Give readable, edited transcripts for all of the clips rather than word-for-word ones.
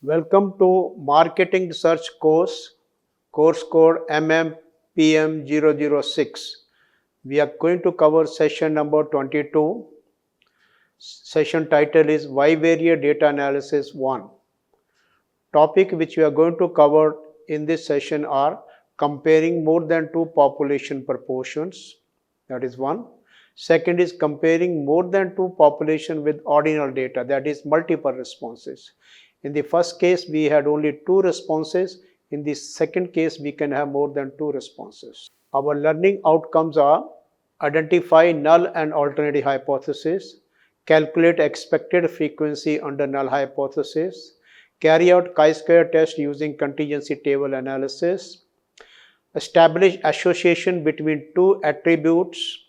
Welcome to Marketing Research course code MMPM006. We are going to cover session number 22. Session title is Bivariate Data Analysis 1. Topic which we are going to cover in this session are comparing more than two population proportions. That is one. Second is comparing more than two population with ordinal data, that is multiple responses. In the first case, we had only two responses. In the second case, we can have more than two responses. Our learning outcomes are identify null and alternative hypothesis, calculate expected frequency under null hypothesis, carry out chi-square test using contingency table analysis, establish association between two attributes,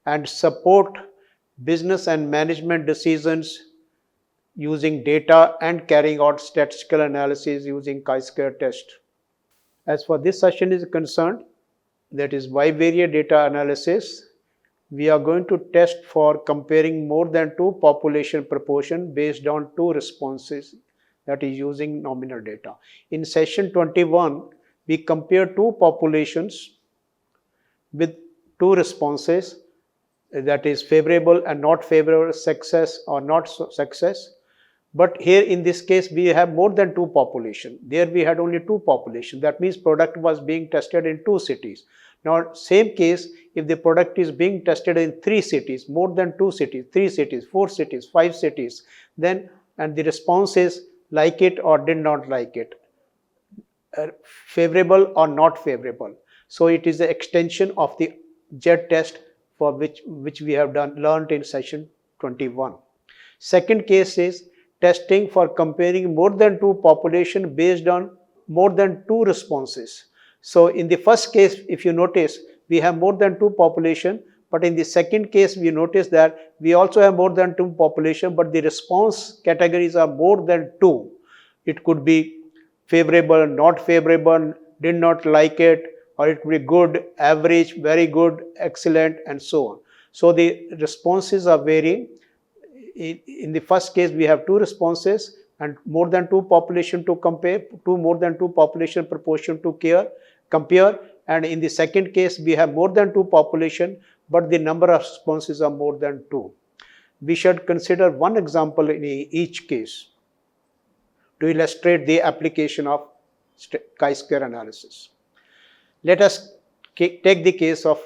and support business and management decisions using data and carrying out statistical analysis using chi-square test. As for this session is concerned, that is bivariate data analysis, we are going to test for comparing more than two population proportion based on two responses, that is using nominal data. In session 21, we compare two populations with two responses, that is favorable and not favorable, success or not success. But here in this case, we have more than two population. There we had only two population. That means product was being tested in two cities. Now, same case, if the product is being tested in three cities, more than two cities, three cities, four cities, five cities, then and the response is like it or did not like it, favorable or not favorable. So it is the extension of the Z test for which we have learned in session 21. Second case is testing for comparing more than two population based on more than two responses. So in the first case, if you notice, we have more than two population, but in the second case, we notice that we also have more than two population, but the response categories are more than two. It could be favorable, not favorable, did not like it, or it could be good, average, very good, excellent, and so on. So the responses are varying. In the first case, we have two responses and more than two population to compare, more than two population proportion to compare. And in the second case, we have more than two population, but the number of responses are more than two. We should consider one example in each case to illustrate the application of chi-square analysis. Let us take the case of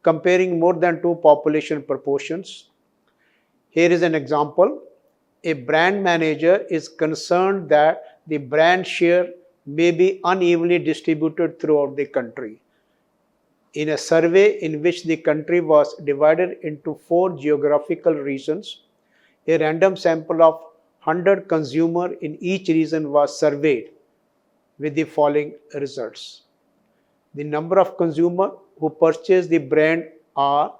comparing more than two population proportions. Here is an example. A brand manager is concerned that the brand share may be unevenly distributed throughout the country. In a survey in which the country was divided into 4 geographical regions, a random sample of 100 consumers in each region was surveyed with the following results. The number of consumers who purchase the brand are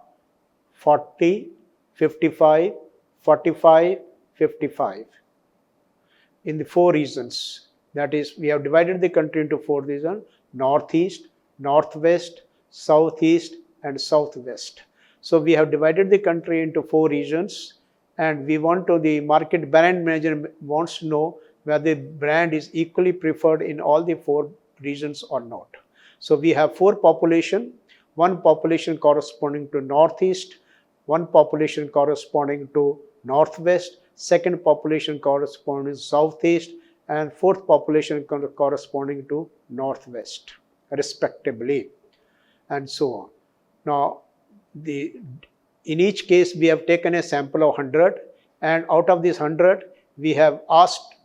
40, 55, 45, 55 in the 4 regions. That is, we have divided the country into 4 regions: Northeast, Northwest, Southeast, and Southwest. So we have divided the country into 4 regions, and we want to, the market brand manager wants to know whether the brand is equally preferred in all the 4 regions or not. So we have 4 population, one population corresponding to Northeast, one population corresponding to Northwest, second population corresponding to Southeast, and fourth population corresponding to Northwest, respectively, and so on. Now, in each case, we have taken a sample of 100, and out of this 100, we have asked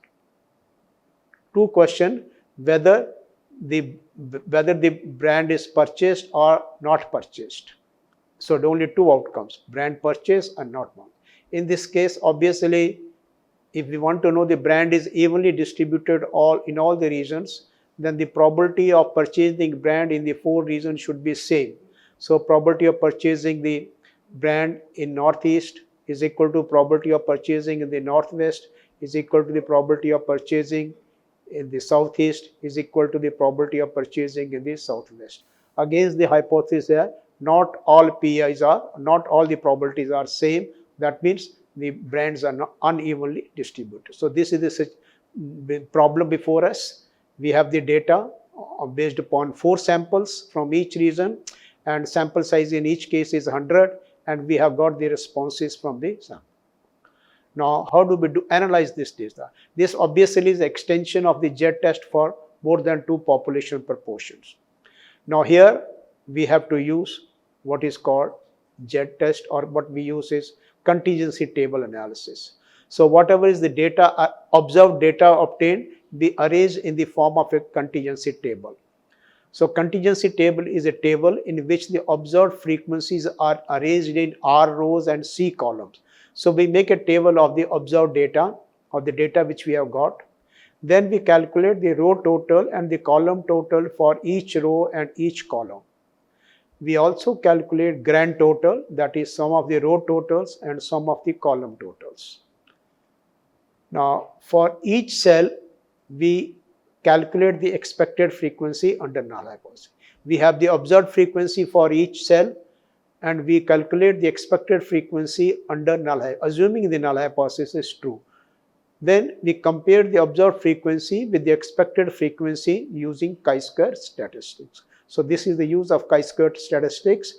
2 questions, whether the brand is purchased or not purchased. So only 2 outcomes, brand purchase and not one. In this case, obviously, if we want to know the brand is evenly distributed in all the regions, then the probability of purchasing brand in the 4 regions should be same. So probability of purchasing the brand in Northeast is equal to probability of purchasing in the Northwest is equal to the probability of purchasing in the Southeast is equal to the probability of purchasing in the Southwest. Against the hypothesis that not all the probabilities are same. That means the brands are not unevenly distributed. So this is the problem before us. We have the data based upon 4 samples from each region, and sample size in each case is 100, and we have got the responses from the sample. Now, how do we analyze this data? This obviously is an extension of the Z test for more than 2 population proportions. Now, here we have to use what is called Z test, or what we use is contingency table analysis. So, whatever is the data, observed data obtained, we arrange in the form of a contingency table. So, contingency table is a table in which the observed frequencies are arranged in R rows and C columns. So, we make a table of the observed data, or the data which we have got. Then we calculate the row total and the column total for each row and each column. We also calculate grand total, that is sum of the row totals and sum of the column totals. Now, for each cell, we calculate the expected frequency under null hypothesis. We have the observed frequency for each cell, and we calculate the expected frequency under null hypothesis, assuming the null hypothesis is true. Then we compare the observed frequency with the expected frequency using chi-square statistics. So, this is the use of chi-square statistics,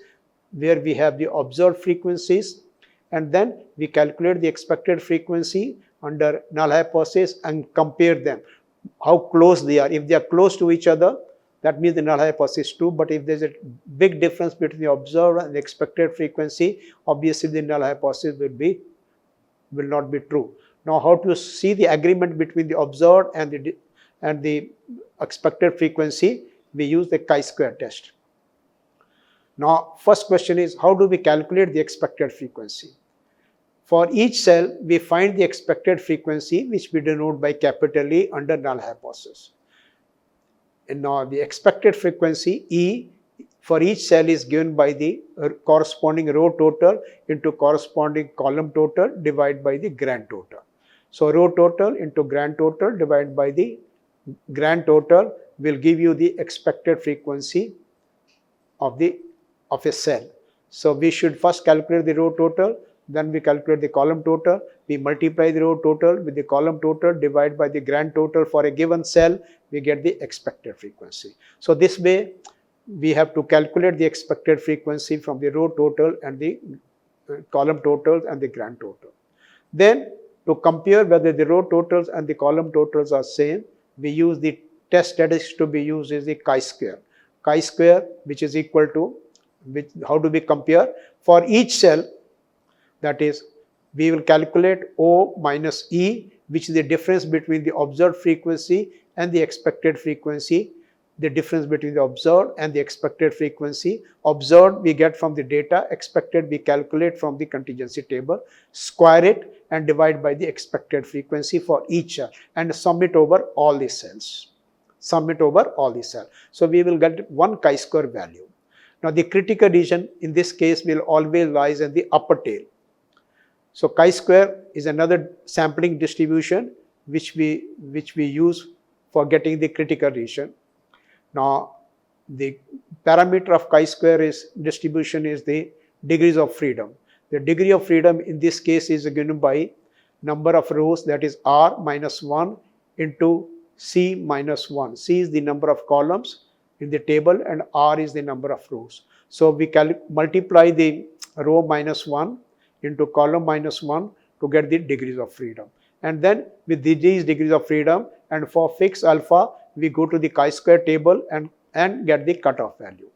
where we have the observed frequencies, and then we calculate the expected frequency under null hypothesis and compare them, how close they are. If they are close to each other, that means the null hypothesis is true. But if there is a big difference between the observed and the expected frequency, obviously the null hypothesis will not be true. Now, how to see the agreement between the observed and the expected frequency? We use the chi-square test. Now, first question is, how do we calculate the expected frequency? For each cell, we find the expected frequency, which we denote by capital E under null hypothesis. And now the expected frequency E for each cell is given by the corresponding row total into corresponding column total divided by the grand total. So, row total into grand total divided by the grand total will give you the expected frequency of a cell. So, we should first calculate the row total, then we calculate the column total, we multiply the row total with the column total divided by the grand total for a given cell, we get the expected frequency. So, this way we have to calculate the expected frequency from the row total and the column totals and the grand total. Then, to compare whether the row totals and the column totals are same, we use the test statistics to be used is the chi-square. Chi-square, which is equal to, how do we compare? For each cell, that is, we will calculate O minus E, which is the difference between the observed frequency and the expected frequency, the difference between the observed and the expected frequency. Observed we get from the data, expected we calculate from the contingency table, square it and divide by the expected frequency for each cell and sum it over all the cells. Sum it over all the cells. So, we will get one chi-square value. Now, the critical region in this case will always lies in the upper tail. So, chi-square is another sampling distribution which we use for getting the critical region. Now, the parameter of chi-square distribution is the degrees of freedom. The degree of freedom in this case is given by number of rows, that is R minus 1 into C minus 1. C is the number of columns in the table and R is the number of rows. So, we multiply the row minus 1 into column minus 1 to get the degrees of freedom. And then with these degrees of freedom and for fixed alpha, we go to the chi-square table and get the cutoff value.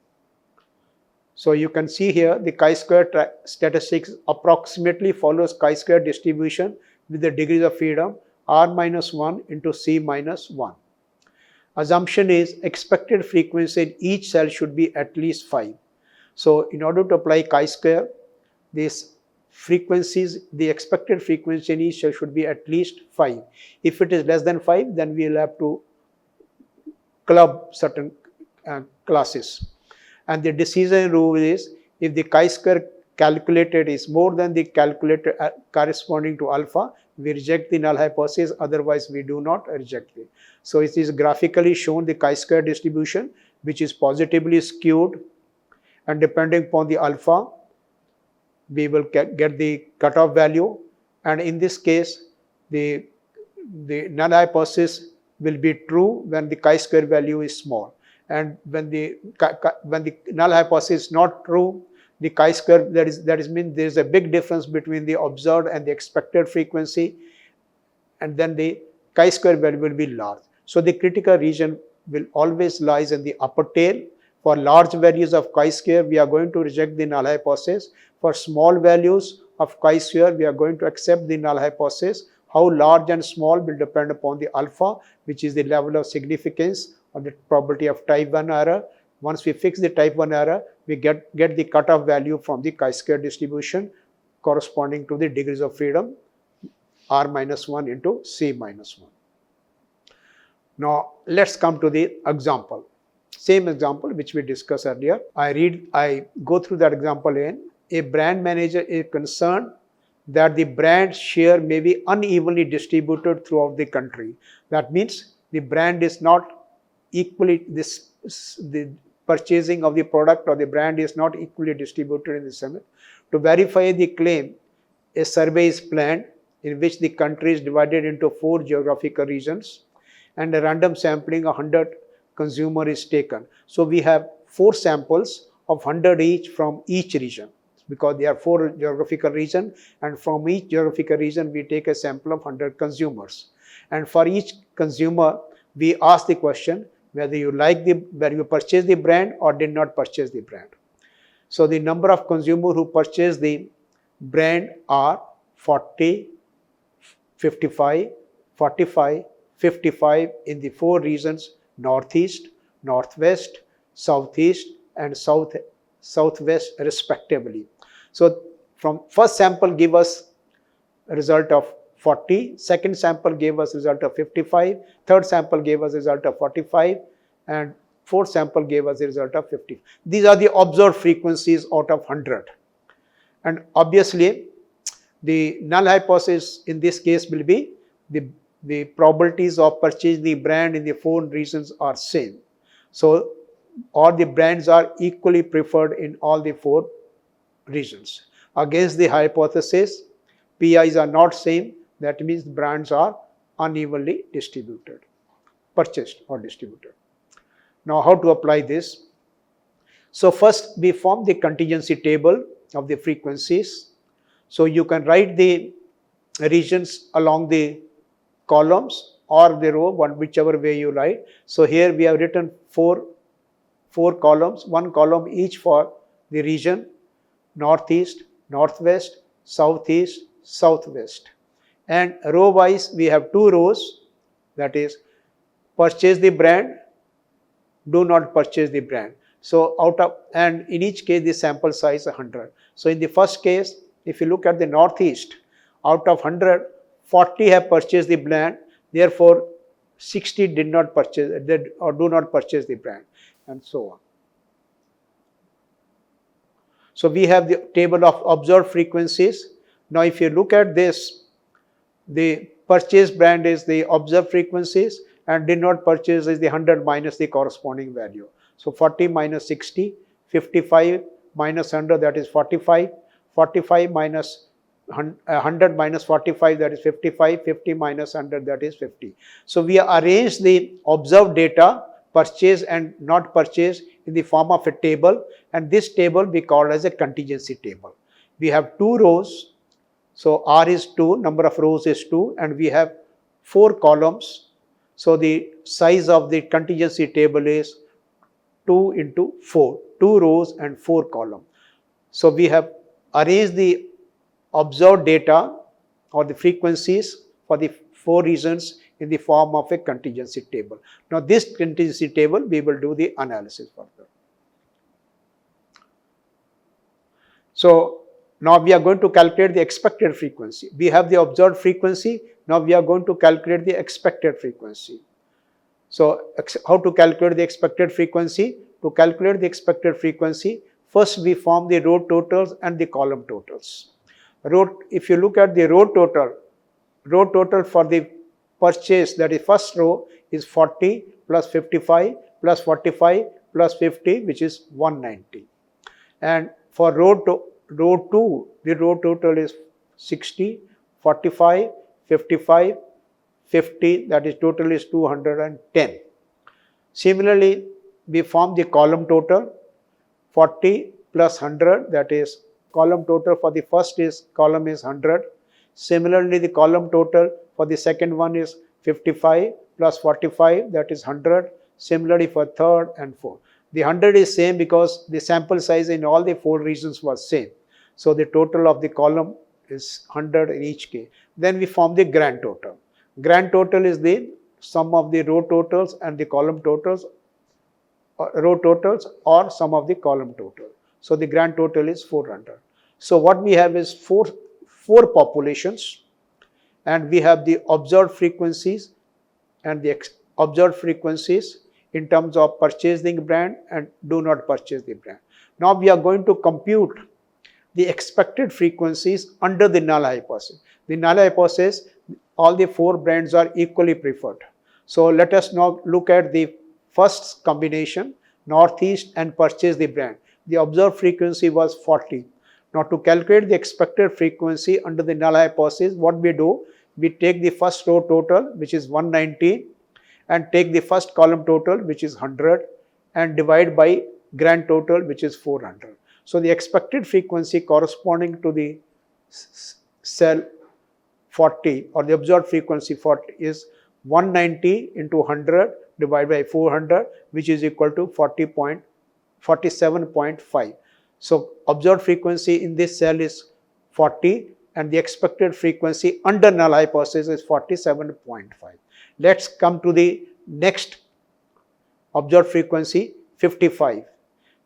So, you can see here the chi-square statistics approximately follows chi-square distribution with the degrees of freedom R minus 1 into C minus 1. Assumption is expected frequency in each cell should be at least 5. So, in order to apply chi-square, these frequencies, the expected frequency in each cell should be at least 5. If it is less than 5, then we will have to club certain classes. And the decision rule is, if the chi-square calculated is more than the calculated corresponding to alpha, we reject the null hypothesis, otherwise we do not reject it. So, it is graphically shown the chi-square distribution, which is positively skewed, and depending upon the alpha, we will get the cutoff value, and in this case the the null hypothesis will be true when the chi-square value is small, and when the null hypothesis is not true, the chi-square, that is mean there is a big difference between the observed and the expected frequency, and then the chi-square value will be large. So the critical region will always lies in the upper tail. For large values of chi-square, we are going to reject the null hypothesis. For small values of chi-square, we are going to accept the null hypothesis. How large and small will depend upon the alpha, which is the level of significance or the probability of type 1 error. Once we fix the type 1 error, we get the cutoff value from the chi-square distribution corresponding to the degrees of freedom r minus 1 into c minus 1. Now let's come to the example. Same example which we discussed earlier. I go through that example in. A brand manager is concerned that the brand share may be unevenly distributed throughout the country. That means the brand is not equally, the purchasing of the product or the brand is not equally distributed in the summit. To verify the claim, a survey is planned in which the country is divided into 4 geographical regions, and a random sampling of 100 consumer is taken. So we have 4 samples of 100 each from each region, because there are 4 geographical regions, and from each geographical region we take a sample of 100 consumers. And for each consumer, we ask the question whether you purchased the brand or did not purchase the brand. So the number of consumers who purchased the brand are 40, 55, 45, 55 in the 4 regions: Northeast, Northwest, Southeast, and Southwest respectively. So from first sample give us a result of 40, second sample gave us result of 55, third sample gave us result of 45, and fourth sample gave us a result of 50. These are the observed frequencies out of 100. And obviously the null hypothesis in this case will be the probabilities of purchasing the brand in the 4 regions are same. So all the brands are equally preferred in all the 4 regions. Against the hypothesis, PIs are not same, that means brands are unevenly distributed, purchased or distributed. Now how to apply this? So first we form the contingency table of the frequencies. So you can write the regions along the columns or the row, whichever way you write. So here we have written four columns, 1 column each for the region: Northeast, Northwest, Southeast, Southwest. And row wise we have 2 rows, that is purchase the brand, do not purchase the brand. So and in each case the sample size 100. So in the first case, if you look at the Northeast, out of 100, 40 have purchased the brand, therefore 60 did not purchase or do not purchase the brand, and so on. So we have the table of observed frequencies. Now if you look at this, the purchased brand is the observed frequencies and did not purchase is the 100 minus the corresponding value. So 40 minus 60, 55 minus 100, that is 45, 45 minus 100 minus 45, that is 55, 50 minus 100, that is 50. So we arrange the observed data, purchase and not purchase, in the form of a table, and this table we call as a contingency table. We have 2 rows, so R is 2, number of rows is 2, and we have 4 columns. So the size of the contingency table is 2 into 4, 2 rows and 4 columns. So we have arranged the observed data or the frequencies for the 4 regions in the form of a contingency table. Now this contingency table we will do the analysis further. So now we are going to calculate the expected frequency. We have the observed frequency, now we are going to calculate the expected frequency. So how to calculate the expected frequency? To calculate the expected frequency, first we form the row totals and the column totals. If you look at the row total for the purchase, that is first row, is 40 plus 55 plus 45 plus 50, which is 190. And for row 2, the row total is 60, 45, 55, 50, that is total is 210. Similarly, we form the column total 40 plus 100, that is column total for the first column is 100. Similarly, the column total for the second one is 55 plus 45, that is 100. Similarly for third and fourth. The 100 is same because the sample size in all the 4 regions was same. So the total of the column is 100 in each case. Then we form the grand total. Grand total is the sum of the row totals and the column totals, row totals or sum of the column total. So the grand total is 400. So what we have is four populations, and we have the observed frequencies and the observed frequencies in terms of purchase the brand and do not purchase the brand. Now we are going to compute the expected frequencies under the null hypothesis. The null hypothesis, all the 4 brands are equally preferred. So let us now look at the first combination, Northeast and purchase the brand. The observed frequency was 40. Now to calculate the expected frequency under the null hypothesis, what we do, we take the first row total, which is 190, and take the first column total, which is 100, and divide by grand total, which is 400. So the expected frequency corresponding to the cell 40 or the observed frequency 40 is 190 into 100 divided by 400, which is equal to 47.5. So observed frequency in this cell is 40 and the expected frequency under null hypothesis is 47.5. Let's come to the next observed frequency, 55.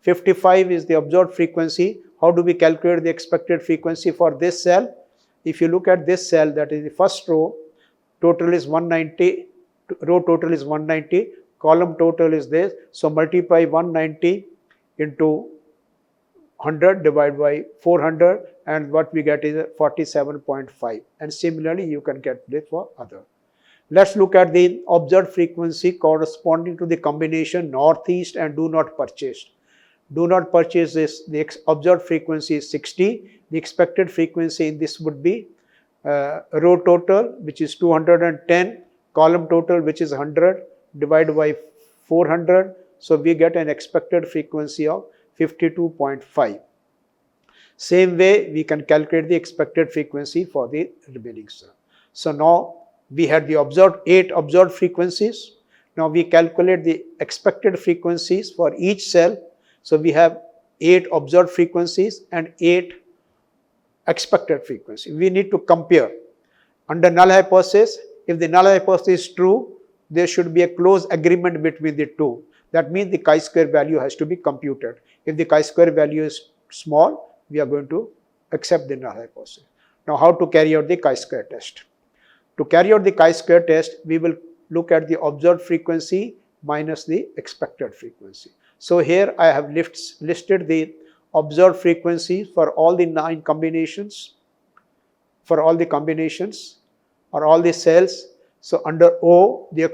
55 is the observed frequency. How do we calculate the expected frequency for this cell? If you look at this cell, that is the first row, total is 190, row total is 190, column total is this. So multiply 190 into 100 divided by 400, and what we get is 47.5. And similarly, you can get this for other. Let's look at the observed frequency corresponding to the combination Northeast and do not purchase. Do not purchase is the observed frequency is 60. The expected frequency in this would be row total, which is 210, column total, which is 100, divided by 400. So we get an expected frequency of 52.5. Same way, we can calculate the expected frequency for the remaining cell. So now we had the 8 observed frequencies. Now we calculate the expected frequencies for each cell. So we have 8 observed frequencies and 8 expected frequencies. We need to compare. Under null hypothesis, if the null hypothesis is true, there should be a close agreement between the two. That means the chi-square value has to be computed. If the chi-square value is small, we are going to accept the null hypothesis. Now how to carry out the chi-square test? To carry out the chi-square test, we will look at the observed frequency minus the expected frequency. So here I have listed the observed frequencies for all the 9 combinations, for all the combinations or all the cells. So under O, the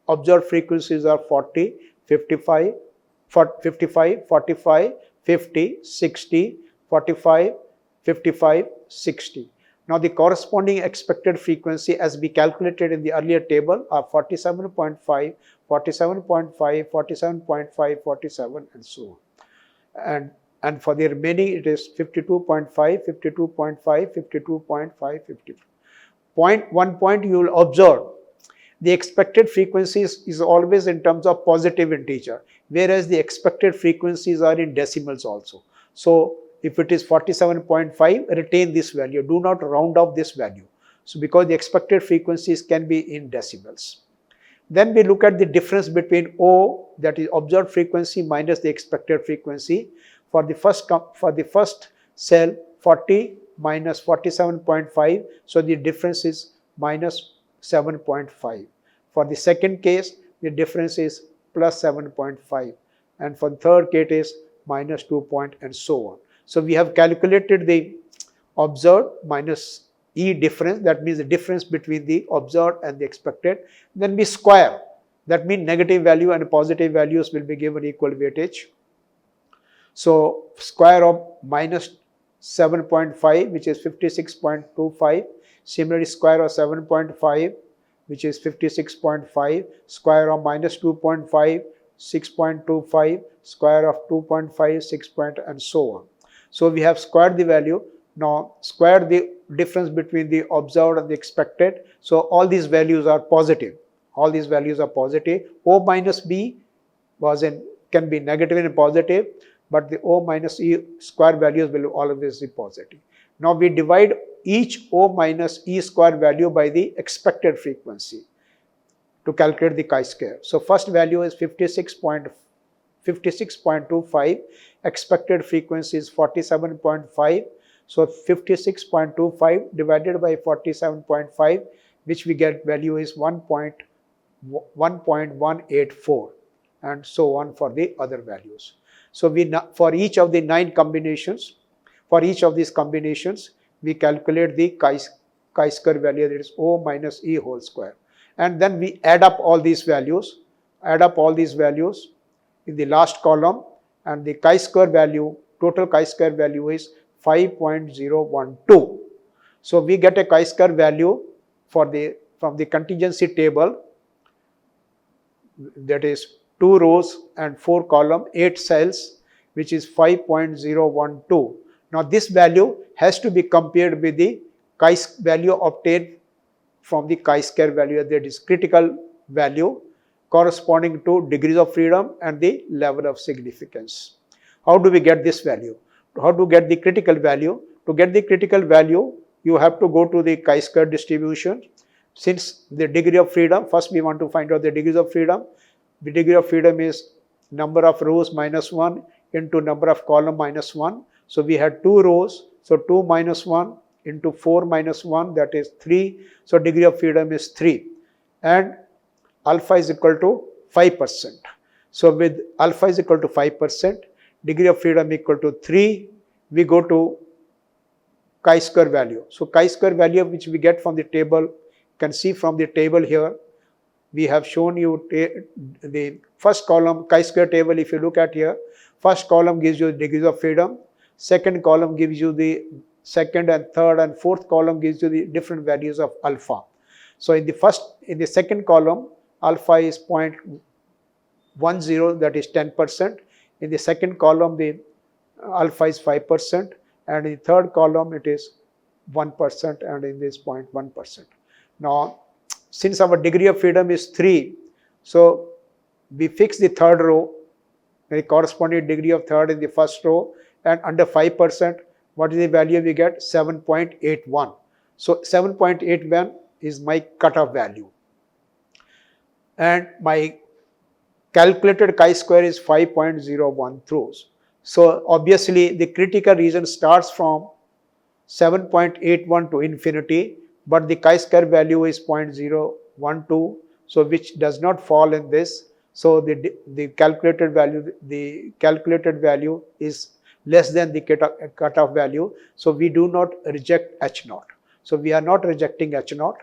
observed frequencies are 40, 55, 45, 50, 60, 45, 55, 60. Now the corresponding expected frequency as we calculated in the earlier table are 47.5, 47.5, 47.5, 47 and so on. And for the remaining it is 52.5, 52.5, 52.5, 50. One point you will observe, the expected frequencies is always in terms of positive integer, whereas the expected frequencies are in decimals also. So if it is 47.5, retain this value, do not round off this value. So because the expected frequencies can be in decibels. Then we look at the difference between O, that is observed frequency minus the expected frequency. For the first cell, 40 minus 47.5, so the difference is minus 7.5. For the second case, the difference is plus 7.5, and for the third case it is minus 2 and so on. So we have calculated the observed minus E difference, that means the difference between the observed and the expected. Then we square, that means negative value and positive values will be given equal weightage. So square of minus 7.5, which is 56.25. Similarly, square of 7.5, which is 56.5, square of minus 2.5, 6.25, square of 2.5, 6 point, and so on. So we have squared the value. Now square the difference between the observed and the expected. So all these values are positive. All these values are positive. O minus B can be negative and positive, but the O minus E square values will always be positive. Now we divide each O minus E square value by the expected frequency to calculate the chi-square. So first value is 56.25, expected frequency is 47.5. So 56.25 divided by 47.5, which we get value is 1.184, and so on for the other values. So for each of the 9 combinations, for each of these combinations, we calculate the chi-square value, that is O minus E whole square. And then we add up all these values, in the last column, and the chi-square value, total chi-square value is 5.012. So we get a chi-square value from the contingency table, that is 2 rows and 4 columns, 8 cells, which is 5.012. Now this value has to be compared with the value obtained from the chi-square value, that is critical value corresponding to degrees of freedom and the level of significance. How do we get this value? How to get the critical value? To get the critical value, you have to go to the chi-square distribution. Since the degree of freedom, first we want to find out the degrees of freedom. The degree of freedom is number of rows minus 1 into number of column minus 1. So we had 2 rows, so 2 minus 1 into 4 minus 1, that is 3. So degree of freedom is 3, and alpha is equal to 5%. So with alpha is equal to 5%, degree of freedom equal to 3, we go to chi-square value. So chi-square value which we get from the table, you can see from the table here, we have shown you the first column chi-square table. If you look at here, first column gives you degrees of freedom, second column gives you the second and third, and fourth column gives you the different values of alpha. So in the second column, alpha is 0.10, that is 10%. In the second column, the alpha is 5%, and in the third column it is 1%, and in this 0.1%. Now, since our degree of freedom is 3, so we fix the third row, the corresponding degree of third in the first row, and under 5%, what is the value we get? 7.81. So 7.81 is my cutoff value, and my calculated chi-square is 5.01 throws. So obviously the critical region starts from 7.81 to infinity, but the chi-square value is 0.012, so which does not fall in this. So the calculated value is less than the cutoff value. So we do not reject H0. So we are not rejecting H0,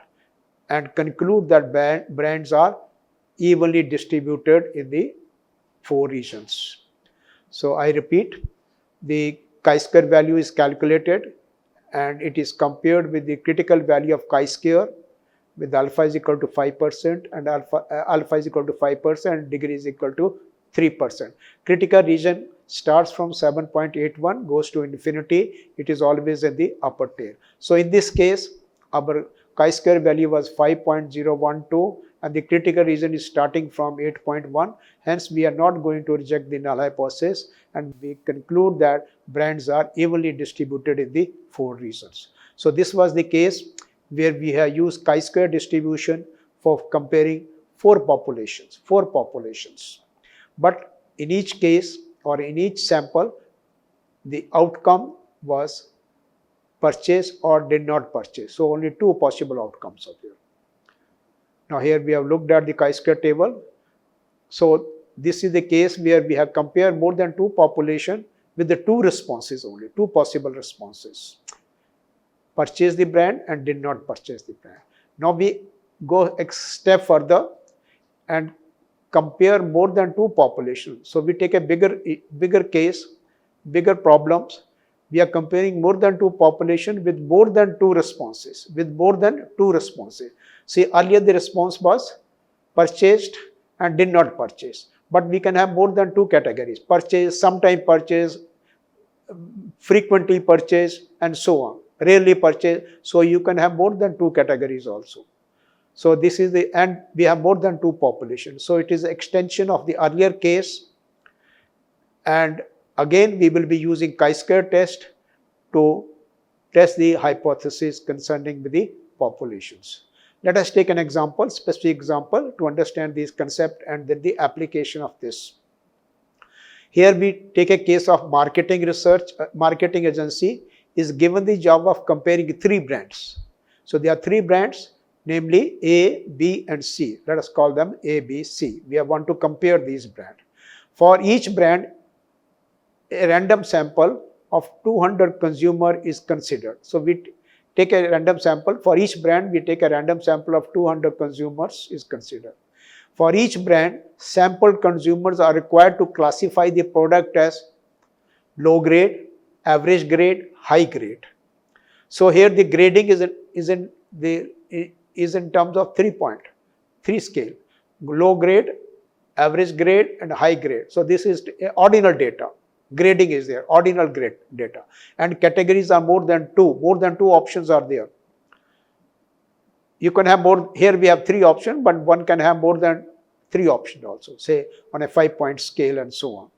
and conclude that bands are evenly distributed in the 4 regions. So I repeat, the chi-square value is calculated, and it is compared with the critical value of chi-square, with alpha is equal to 5%, and alpha is equal to 5%, and degree is equal to 3%. Critical region starts from 7.81, goes to infinity. It is always in the upper tail. So in this case, our chi-square value was 5.012, and the critical region is starting from 8.1. Hence, we are not going to reject the null hypothesis, and we conclude that bands are evenly distributed in the 4 regions. So this was the case where we have used chi-square distribution for comparing 4 populations. But in each case, or in each sample, the outcome was purchase or did not purchase. So only 2 possible outcomes are here. Now here we have looked at the chi-square table. So this is the case where we have compared more than 2 populations with the 2 responses only, 2 possible responses. Purchase the brand and did not purchase the brand. Now we go a step further and compare more than 2 populations. So we take a bigger case, bigger problems, We are comparing more than 2 population with more than 2 responses. See, earlier the response was purchased and did not purchase. But we can have more than 2 categories: purchase, sometime purchase, frequently purchase, and so on. Rarely purchase. So you can have more than 2 categories also. So this is and we have more than 2 populations. So it is an extension of the earlier case. And again, we will be using chi-square test to test the hypothesis concerning the populations. Let us take an example, specific example, to understand this concept and then the application of this. Here we take a case of marketing research. Marketing agency is given the job of comparing 3 brands. So there are 3 brands, namely A, B, and C. Let us call them A, B, C. We want to compare these brands. For each brand, a random sample of 200 consumer is considered. So we take a random sample. For each brand, we take a random sample of 200 consumers is considered. For each brand, sampled consumers are required to classify the product as low grade, average grade, high grade. So here the grading is in terms of 3 scale: low grade, average grade, and high grade. So this is ordinal data. Grading is there, ordinal grade data, and categories are more than 2. More than 2 options are there. You can have more. Here we have 3 options, but one can have more than 3 options also, say on a 5-point scale and so on.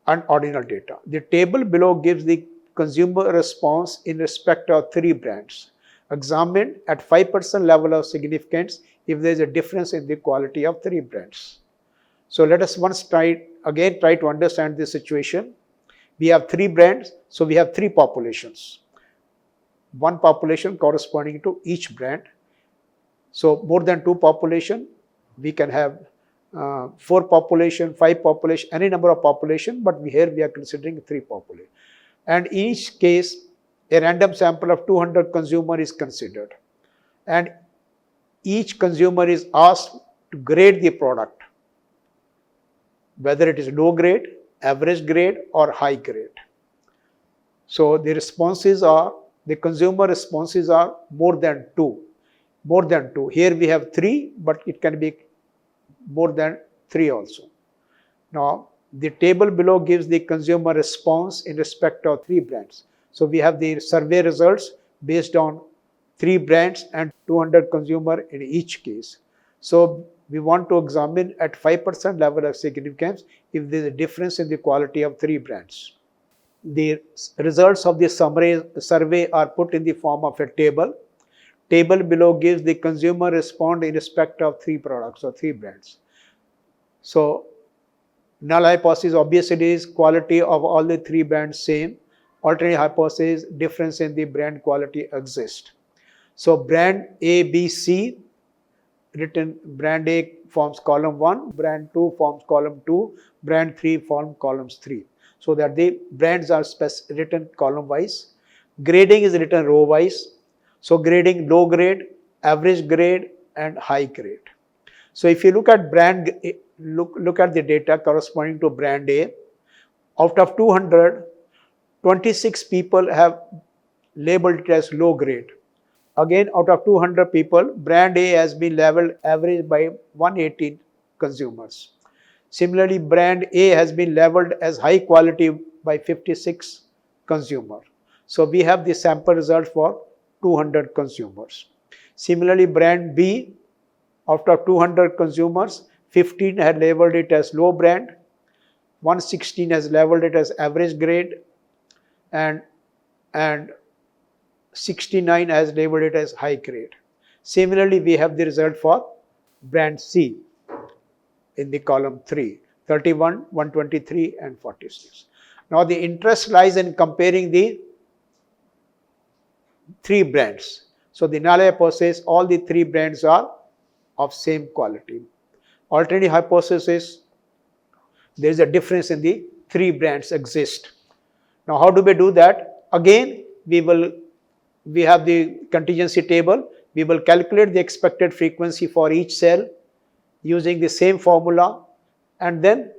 And ordinal data. The table below gives the consumer response in respect of 3 brands, examined at 5% level of significance if there is a difference in the quality of 3 brands. So let us once try to understand this situation. We have 3 brands, so we have 3 populations. 1 population corresponding to each brand. So more than 2 population, we can have 4 population, 5 population, any number of population, but here we are considering 3 population. And in each case, a random sample of 200 consumer is considered. And each consumer is asked to grade the product, whether it is low grade, average grade, or high grade. So the consumer responses are more than 2. More than 2. Here we have 3, but it can be more than 3 also. Now, the table below gives the consumer response in respect of 3 brands. So we have the survey results based on 3 brands and 200 consumer in each case. So we want to examine at 5% level of significance if there is a difference in the quality of 3 brands. The results of the survey are put in the form of a table. Table below gives the consumer response in respect of 3 products or 3 brands. So null hypothesis obviously is quality of all the 3 brands same. Alternate hypothesis, difference in the brand quality exists. So brand A, B, C, written brand A forms column 1, brand 2 forms column 2, brand 3 forms columns 3. So that the brands are written column wise. Grading is written row wise. So grading low grade, average grade, and high grade. So if you look at look at the data corresponding to brand A, out of 200, 26 people have labeled it as low grade. Again, out of 200 people, brand A has been labeled average by 118 consumers. Similarly, brand A has been labeled as high quality by 56 consumers. So we have the sample result for 200 consumers. Similarly, brand B, out of 200 consumers, 15 had labeled it as low brand, 116 has labeled it as average grade, and 69 has labeled it as high grade. Similarly, we have the result for brand C in the column 3, 31, 123, and 46. Now the interest lies in comparing the 3 brands. So the null hypothesis, all the 3 brands are of same quality. Alternative hypothesis, there is a difference in the 3 brands exist. Now how do we do that? Again, we have the contingency table. We will calculate the expected frequency for each cell using the same formula, and then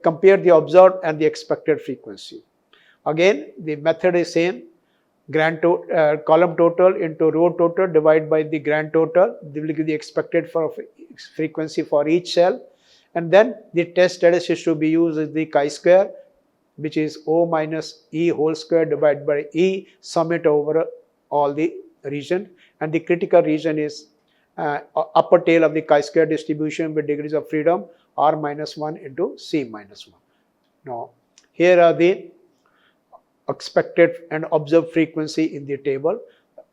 compare the observed and the expected frequency. Again, the method is same. Column total into row total divided by the grand total. They will give the expected frequency for each cell. And then the test statistic to be used is the chi-square, which is O minus E whole square divided by E, sum it over all the region. And the critical region is upper tail of the chi-square distribution with degrees of freedom R minus 1 into C minus 1. Now, here are the expected and observed frequency in the table.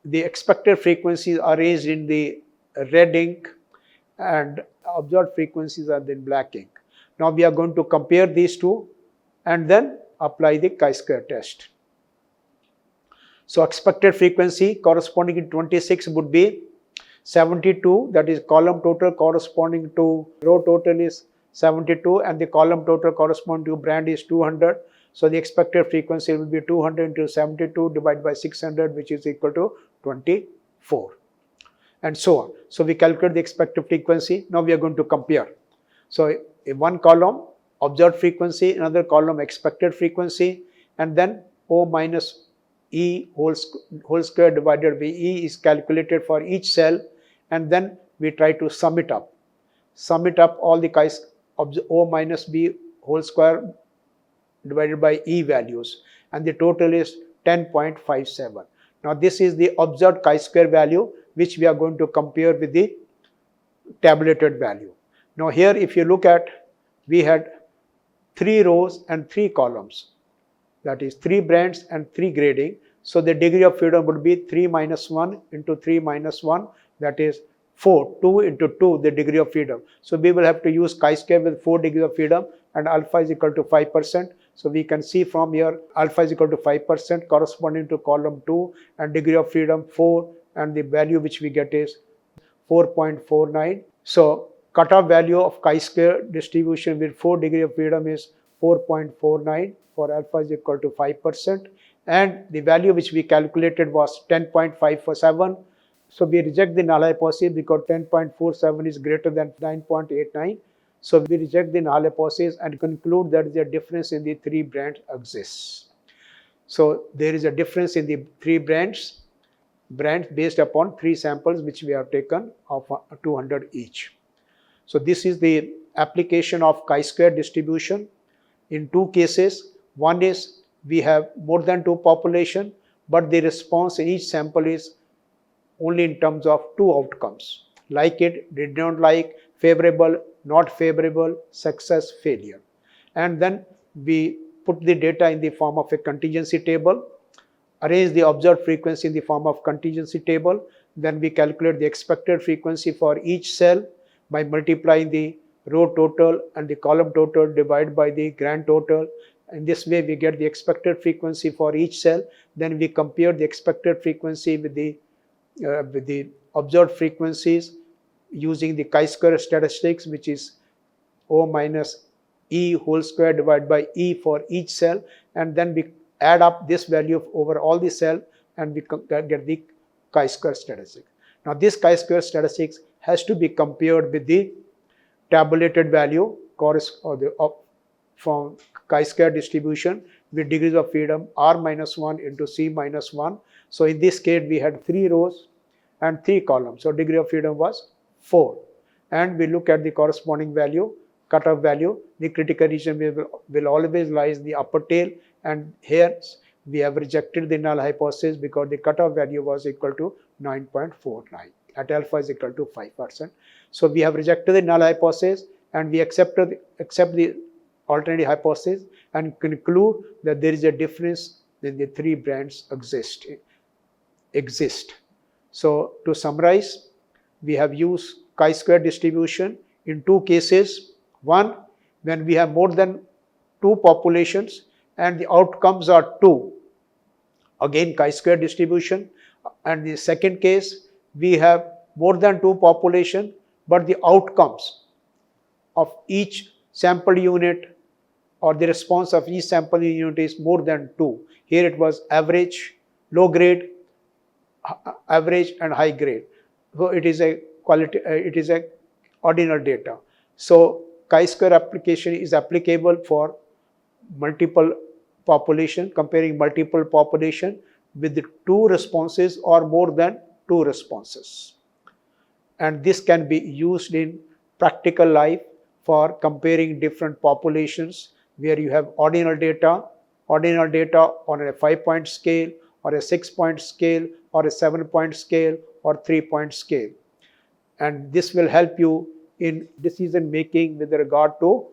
The expected frequencies are arranged in the red ink and observed frequencies are in black ink. Now we are going to compare these two and then apply the chi-square test. So expected frequency corresponding to 26 would be 72, that is column total corresponding to row total is 72 and the column total corresponding to brand is 200. So the expected frequency will be 200 into 72 divided by 600, which is equal to 24, and so on. So we calculate the expected frequency. Now we are going to compare. So in one column observed frequency, another column expected frequency, and then O minus E whole square divided by E is calculated for each cell, and then we try to sum it up. Sum it up all the O minus B whole square divided by E values, and the total is 10.57. Now this is the observed chi-square value which we are going to compare with the tabulated value. Now here if you look at, we had 3 rows and 3 columns, that is 3 brands and 3 grading. So the degree of freedom would be 3 minus 1 into 3 minus 1, that is 4, 2 into 2, the degree of freedom. So we will have to use chi-square with 4 degrees of freedom and alpha is equal to 5%. So we can see from here alpha is equal to 5% corresponding to column 2 and degree of freedom 4, and the value which we get is 4.49. So cutoff value of chi-square distribution with 4 degree of freedom is 4.49 for alpha is equal to 5%, and the value which we calculated was 10.547. So we reject the null hypothesis because 10.47 is greater than 9.89. So we reject the null hypothesis and conclude that the difference in the 3 brands exists. So there is a difference in the 3 brands based upon 3 samples which we have taken of 200 each. So this is the application of chi-square distribution in 2 cases. One is we have more than 2 population, but the response in each sample is only in terms of 2 outcomes: like it, did not like, favorable, not favorable, success, failure. And then we put the data in the form of a contingency table, arrange the observed frequency in the form of contingency table. Then we calculate the expected frequency for each cell by multiplying the row total and the column total divided by the grand total. In this way we get the expected frequency for each cell. Then we compare the expected frequency with the observed frequencies using the chi-square statistics, which is O minus E whole square divided by E for each cell, and then we add up this value over all the cell and we get the chi-square statistic. Now this chi-square statistics has to be compared with the tabulated value from chi-square distribution with degrees of freedom R minus 1 into C minus 1. So in this case we had 3 rows and 3 columns. So degree of freedom was 4. And we look at the corresponding value, cutoff value. The critical region will always lie in the upper tail, and here we have rejected the null hypothesis because the cutoff value was equal to 9.49 at alpha is equal to 5%. So we have rejected the null hypothesis and we accept the alternative hypothesis and conclude that there is a difference in the 3 brands exist. So to summarize, we have used chi-square distribution in 2 cases. One, when we have more than 2 populations and the outcomes are 2, again chi-square distribution. And the second case, we have more than 2 population, but the outcomes of each sample unit or the response of each sample unit is more than 2. Here it was average, low grade, average and high grade. So it is a quality, it is a ordinal data. So chi-square application is applicable for multiple population, comparing multiple population with two responses or more than two responses. And this can be used in practical life for comparing different populations where you have ordinal data on a 5-point scale or a 6-point scale or a 7-point scale or 3-point scale. And this will help you in decision making with regard to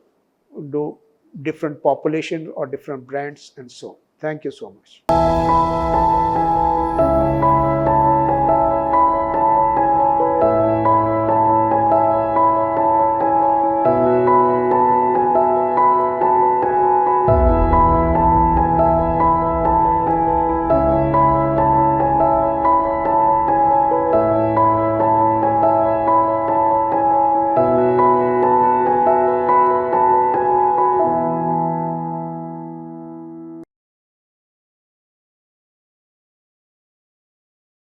different population or different brands and so on. Thank you so much.